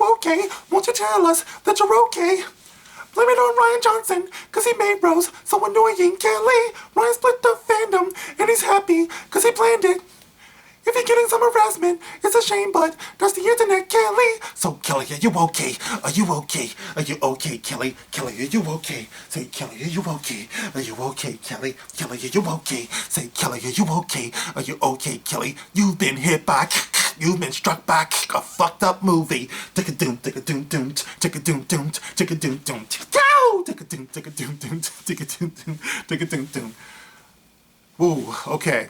okay? Won't you tell us that you're okay? Blame it on Rian Johnson, cause he made Rose so annoying. Kelly, Ryan split the fandom, and he's happy, cause he planned it. If you're getting some harassment, it's a shame, but that's the internet, Kelly. So, Kelly, are you okay? Are you okay? Are you okay, Kelly? Kelly, are you okay? Say, Kelly, are you okay? Are you okay, Kelly? Kelly, are you okay? Say, Kelly, are you okay? Are you okay, Kelly? You've been hit by, you've been struck by a fucked up movie. Tick-a-doom, tick-a-doom, doom, tick-a-doom, doom, tick-a-doom, doom, tick-a-doom, tick-a-doom, tick-a-doom, doom, tick-a-doom, doom, tick-a-doom, doom. Woo, okay.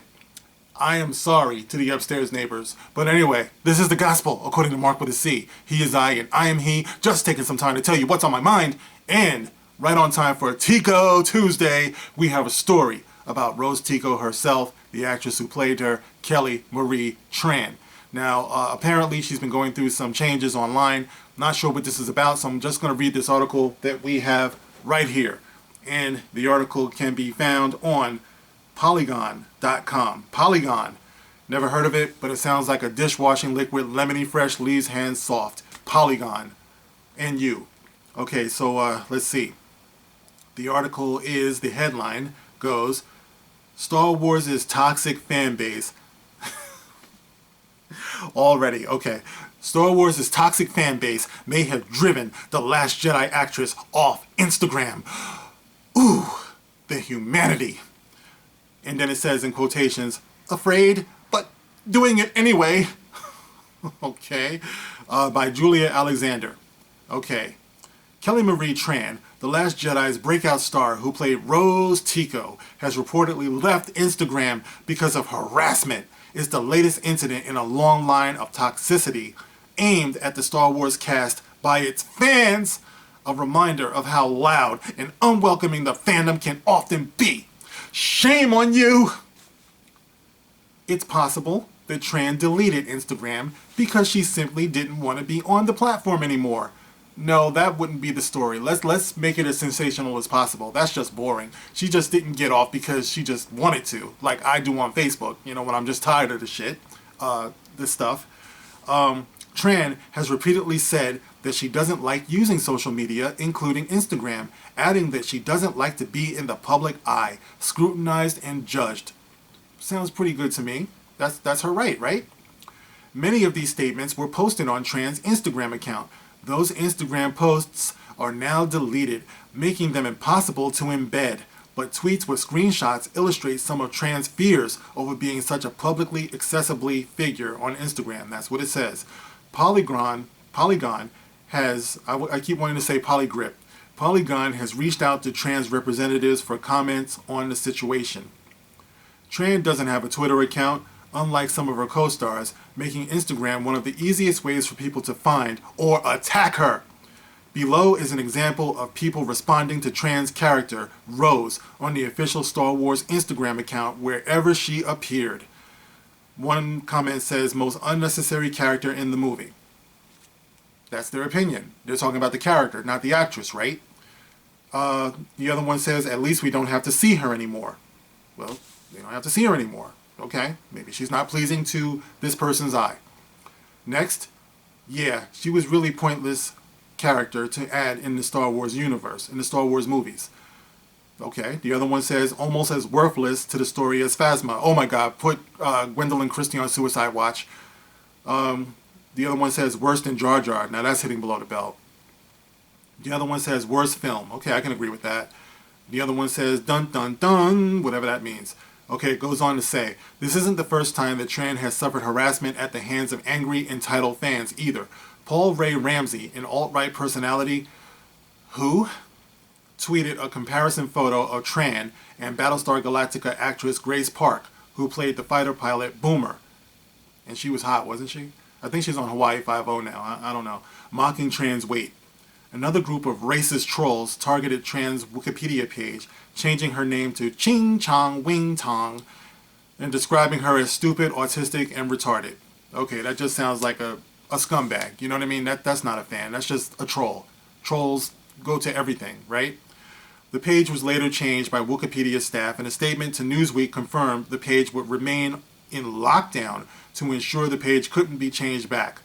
I am sorry to the upstairs neighbors. But anyway, this is the gospel, according to Mark with a C. He is I, and I am he. Just taking some time to tell you what's on my mind. And right on time for Tico Tuesday, we have a story about Rose Tico herself, the actress who played her, Kelly Marie Tran. Now, apparently she's been going through some changes online. Not sure what this is about, so I'm just going to read this article that we have right here. And the article can be found on Polygon.com. Polygon. Never heard of it, but it sounds like a dishwashing liquid, lemony fresh, leaves hands soft. Polygon. And you. Okay, so let's see. The article is, the headline goes, Star Wars' toxic fan base. Already, okay. Star Wars' toxic fan base may have driven The Last Jedi actress off Instagram. Ooh, the humanity. And then it says in quotations, afraid, but doing it anyway. Okay. By Julia Alexander. Okay. Kelly Marie Tran, The Last Jedi's breakout star who played Rose Tico, has reportedly left Instagram because of harassment. Is the latest incident in a long line of toxicity aimed at the Star Wars cast by its fans. A reminder of how loud and unwelcoming the fandom can often be. Shame on you! It's possible that Tran deleted Instagram because she simply didn't want to be on the platform anymore. No, that wouldn't be the story. Let's make it as sensational as possible. That's just boring. She just didn't get off because she just wanted to, like I do on Facebook, you know, when I'm just tired of the shit, this stuff. Tran has repeatedly said that she doesn't like using social media, including Instagram, adding that she doesn't like to be in the public eye, scrutinized and judged. Sounds pretty good to me. That's her right? Many of these statements were posted on Tran's Instagram account. Those Instagram posts are now deleted, making them impossible to embed. But tweets with screenshots illustrate some of Tran's fears over being such a publicly accessibly figure on Instagram. That's what it says. Polygon has, I keep wanting to say Polygrip. Polygon has reached out to Tran's representatives for comments on the situation. Tran doesn't have a Twitter account, unlike some of her co-stars, making Instagram one of the easiest ways for people to find or attack her. Below is an example of people responding to Tran's character, Rose, on the official Star Wars Instagram account wherever she appeared. One comment says, most unnecessary character in the movie. That's their opinion. They're talking about the character, not the actress, right? The other one says, at least we don't have to see her anymore. Well, they don't have to see her anymore. Okay, maybe she's not pleasing to this person's eye. Next, yeah, she was really pointless character to add in the Star Wars universe, in the Star Wars movies. Okay, the other one says, almost as worthless to the story as Phasma. Oh my god, put Gwendolyn Christie on Suicide Watch. The other one says, worse than Jar Jar. Now that's hitting below the belt. The other one says, worst film. Okay, I can agree with that. The other one says, dun dun dun, whatever that means. Okay, it goes on to say, this isn't the first time that Tran has suffered harassment at the hands of angry, entitled fans either. Paul Ray Ramsey, an alt-right personality who tweeted a comparison photo of Tran and Battlestar Galactica actress Grace Park, who played the fighter pilot Boomer. And she was hot, wasn't she? I think she's on Hawaii Five-0 now. I don't know. Mocking Tran's weight. Another group of racist trolls targeted Tran's Wikipedia page, changing her name to Ching Chong Wing Tong and describing her as stupid, autistic, and retarded. Okay, that just sounds like a scumbag. You know what I mean? That's not a fan. That's just a troll. Trolls go to everything, right? The page was later changed by Wikipedia staff, and a statement to Newsweek confirmed the page would remain in lockdown to ensure the page couldn't be changed back.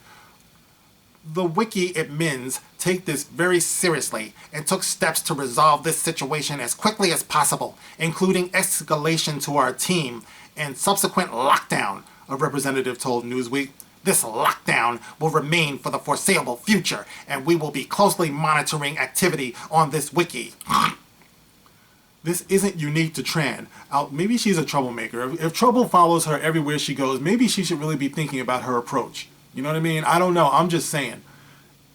The wiki admins take this very seriously and took steps to resolve this situation as quickly as possible, including escalation to our team and subsequent lockdown, a representative told Newsweek. This lockdown will remain for the foreseeable future, and we will be closely monitoring activity on this wiki. This isn't unique to Tran. Maybe she's a troublemaker. If trouble follows her everywhere she goes, maybe she should really be thinking about her approach. You know what I mean? I don't know. I'm just saying.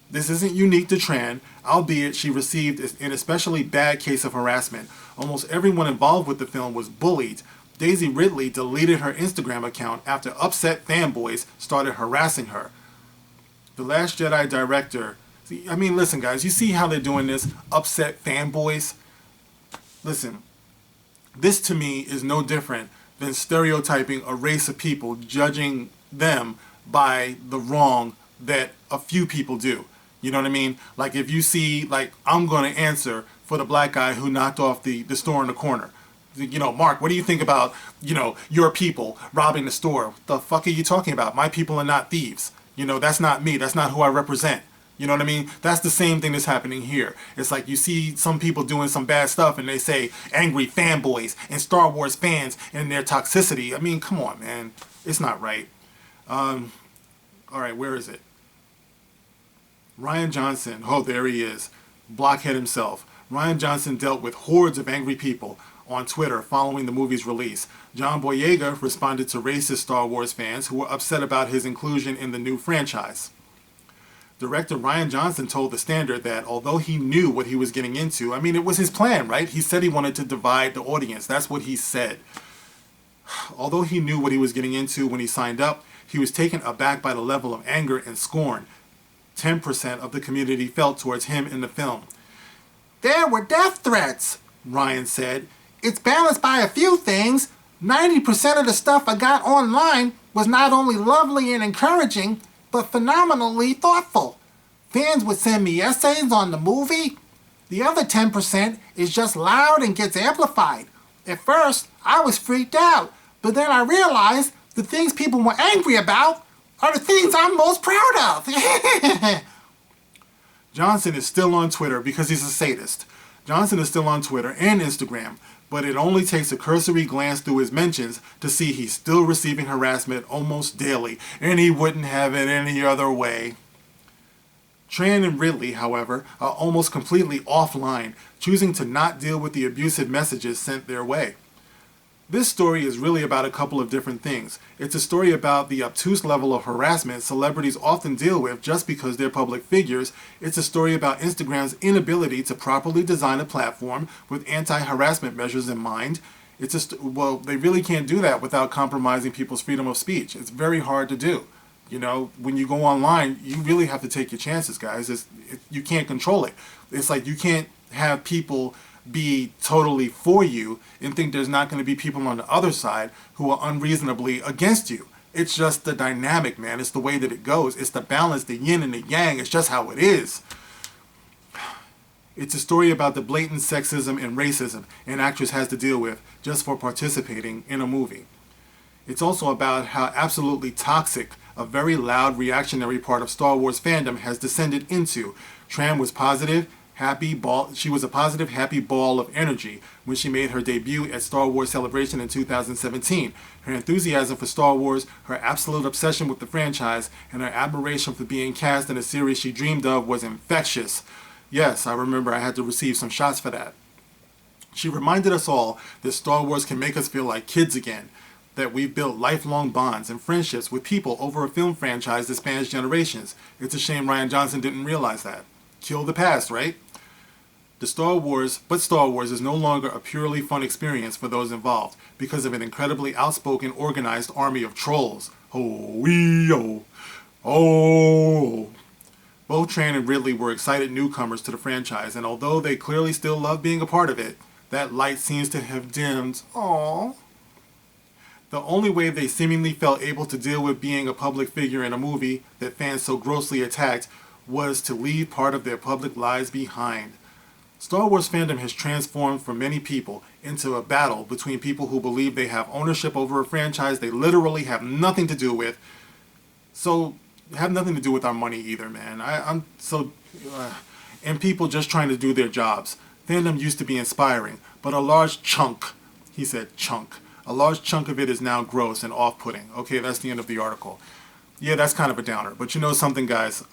This isn't unique to Tran, albeit she received an especially bad case of harassment. Almost everyone involved with the film was bullied. Daisy Ridley deleted her Instagram account after upset fanboys started harassing her. The Last Jedi director... listen, guys. You see how they're doing this? Upset fanboys? Listen, this to me is no different than stereotyping a race of people, judging them by the wrong that a few people do. You know what I mean? Like if you see, I'm going to answer for the black guy who knocked off the store in the corner. Mark, what do you think about, your people robbing the store? What the fuck are you talking about? My people are not thieves. That's not me. That's not who I represent. You know what I mean? That's the same thing that's happening here. It's like you see some people doing some bad stuff and they say angry fanboys and Star Wars fans and their toxicity. Come on, man. It's not right. All right, where is it? Rian Johnson. Oh, there he is. Blockhead himself. Rian Johnson dealt with hordes of angry people on Twitter following the movie's release. John Boyega responded to racist Star Wars fans who were upset about his inclusion in the new franchise. Director Rian Johnson told The Standard that although he knew what he was getting into, it was his plan, right? He said he wanted to divide the audience. That's what he said. Although he knew what he was getting into when he signed up, he was taken aback by the level of anger and scorn 10% of the community felt towards him in the film. There were death threats, Rian said. It's balanced by a few things. 90% of the stuff I got online was not only lovely and encouraging, but phenomenally thoughtful. Fans would send me essays on the movie. The other 10% is just loud and gets amplified. At first, I was freaked out, but then I realized the things people were angry about are the things I'm most proud of. Johnson is still on Twitter because he's a sadist. Johnson is still on Twitter and Instagram, but it only takes a cursory glance through his mentions to see he's still receiving harassment almost daily, and he wouldn't have it any other way. Tran and Ridley, however, are almost completely offline, choosing to not deal with the abusive messages sent their way. This story is really about a couple of different things. It's a story about the obtuse level of harassment celebrities often deal with just because they're public figures. It's a story about Instagram's inability to properly design a platform with anti-harassment measures in mind. They really can't do that without compromising people's freedom of speech. It's very hard to do. When you go online, you really have to take your chances, guys. You can't control it. It's like you can't have people be totally for you and think there's not going to be people on the other side who are unreasonably against you. It's just the dynamic, man. It's the way that it goes. It's the balance, the yin and the yang. It's just how it is. It's a story about the blatant sexism and racism an actress has to deal with just for participating in a movie. It's also about how absolutely toxic a very loud reactionary part of Star Wars fandom has descended into. Tran was she was a positive, happy ball of energy when she made her debut at Star Wars Celebration in 2017. Her enthusiasm for Star Wars, her absolute obsession with the franchise, and her admiration for being cast in a series she dreamed of was infectious. Yes, I remember I had to receive some shots for that. She reminded us all that Star Wars can make us feel like kids again, that we've built lifelong bonds and friendships with people over a film franchise that spans generations. It's a shame Rian Johnson didn't realize that. Kill the past, right? Star Wars is no longer a purely fun experience for those involved because of an incredibly outspoken, organized army of trolls. Oh. Both Tran and Ridley were excited newcomers to the franchise, and although they clearly still love being a part of it, that light seems to have dimmed. Aww. The only way they seemingly felt able to deal with being a public figure in a movie that fans so grossly attacked was to leave part of their public lives behind. Star Wars fandom has transformed for many people into a battle between people who believe they have ownership over a franchise they literally have nothing to do with. So have nothing to do with our money either, man. I'm so, and people just trying to do their jobs. Fandom used to be inspiring, but a large chunk, he said chunk, a large chunk of it is now gross and off-putting. Okay, that's the end of the article. Yeah, that's kind of a downer. But you know something, guys?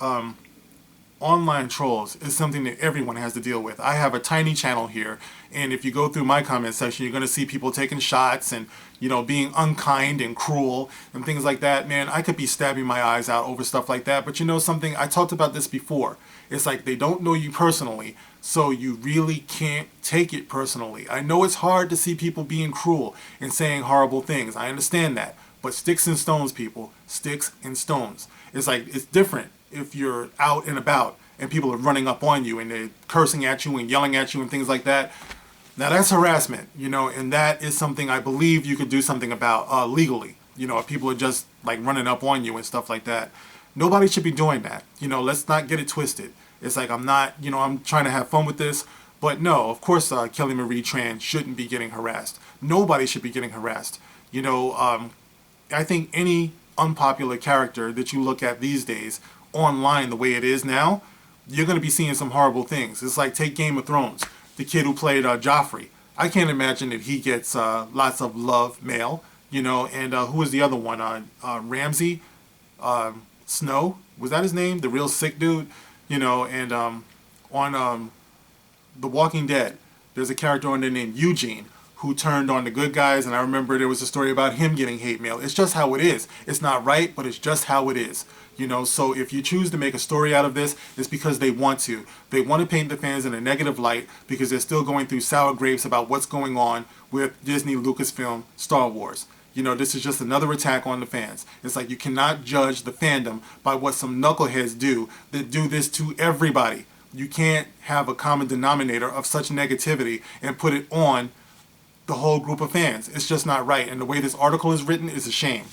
Online trolls is something that everyone has to deal with. I have a tiny channel here, and if you go through my comment section, you're going to see people taking shots and, you know, being unkind and cruel and things like that. Man, I could be stabbing my eyes out over stuff like that. But you know something? I talked about this before. It's like they don't know you personally, so you really can't take it personally. I know it's hard to see people being cruel and saying horrible things. I understand that. But sticks and stones, people. Sticks and stones. It's like, it's different if you're out and about and people are running up on you and they're cursing at you and yelling at you and things like that. Now that's harassment, you know, and that is something I believe you could do something about legally. You know, if people are just like running up on you and stuff like that. Nobody should be doing that. You know, let's not get it twisted. It's like, I'm not, you know, I'm trying to have fun with this. But no, of course, Kelly Marie Tran shouldn't be getting harassed. Nobody should be getting harassed. You know, I think any unpopular character that you look at these days online the way it is now, you're going to be seeing some horrible things. It's like, take Game of Thrones. The kid who played Joffrey. I can't imagine that he gets lots of love mail, you know, and who was the other one? Ramsay Snow? Was that his name? The real sick dude? You know, and on The Walking Dead, there's a character on there named Eugene who turned on the good guys, and I remember there was a story about him getting hate mail. It's just how it is. It's not right, but it's just how it is. You know, so if you choose to make a story out of this, it's because they want to. They want to paint the fans in a negative light because they're still going through sour grapes about what's going on with Disney, Lucasfilm, Star Wars. You know, this is just another attack on the fans. It's like, you cannot judge the fandom by what some knuckleheads do that do this to everybody. You can't have a common denominator of such negativity and put it on the whole group of fans. It's just not right. And the way this article is written is a shame.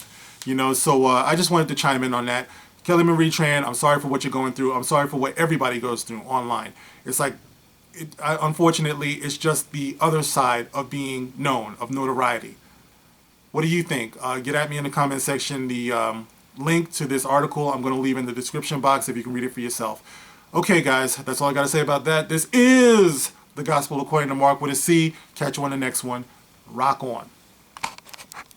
You know, so I just wanted to chime in on that. Kelly Marie Tran, I'm sorry for what you're going through. I'm sorry for what everybody goes through online. It's like, unfortunately, it's just the other side of being known, of notoriety. What do you think? Get at me in the comment section. The link to this article I'm going to leave in the description box if you can read it for yourself. Okay, guys, that's all I got to say about that. This is The Gospel According to Mark with a C. Catch you on the next one. Rock on.